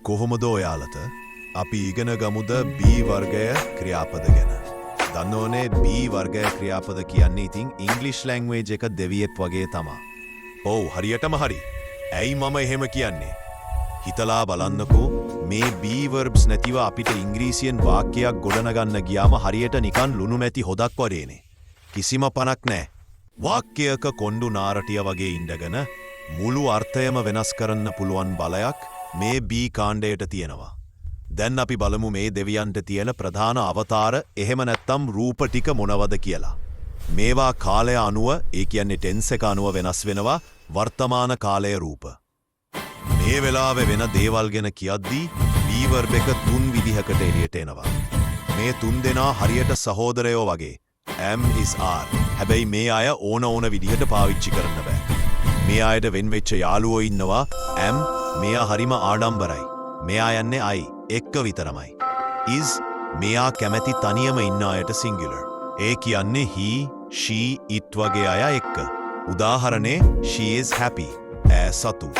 කොහොමද ඔයාලට අපි ඉගෙන ගමුද B වර්ගය ක්‍රියාපද ගැන. දන්නෝනේ B වර්ගය ක්‍රියාපද කියන්නේ ඉතින් ඉංග්ලිෂ් ලැන්ග්වේජ් එක දෙවියෙක් වගේ තමා. ඔව් හරියටම හරි. ඇයි මම එහෙම කියන්නේ? හිතලා බලන්නකෝ මේ B verbs නැතිව අපිට ඉංග්‍රීසියෙන් වාක්‍යයක් ගොඩනගන්න ගියාම හරියට නිකන් ලුණු මැටි හොදක් වඩේනේ. කිසිම පණක් නැහැ. වාක්‍යයක කොණ්ඩු නාරටිය වගේ ඉඳගෙන මුළු අර්ථයම වෙනස් කරන්න පුළුවන් බලයක් මේ B කාණ්ඩයට තියෙනවා. දැන් අපි බලමු මේ දෙවියන්ට තියෙන ප්‍රධාන අවතාර එහෙම නැත්තම් රූප ටික මොනවද කියලා. මේවා කාලය අනුව ඒ කියන්නේ ටෙන්ස් එක අනුව වෙනස් වෙනවා වර්තමාන කාලයේ රූප. මේ වෙලාවේ වෙන දේවල් ගැන කියද්දී B verb එක තුන් විදිහකට එළියට එනවා. මේ තුන් දෙනා හරියට සහෝදරයෝ වගේ. M is R. හැබැයි මේ අය ඕන විදිහට පාවිච්චි කරන්න බෑ. මේ අයට වෙන් වෙච්ච යාළුවෝ ඉන්නවා M මෙයා හරිම ආඩම්බරයි. මෙයා යන්නේ I එක්ක විතරමයි. is මෙයා කැමැති තනියම ඉන්න අයට singular. ඒ කියන්නේ he, she, it වගේ අය එක්ක. උදාහරණේ she is happy. සතු.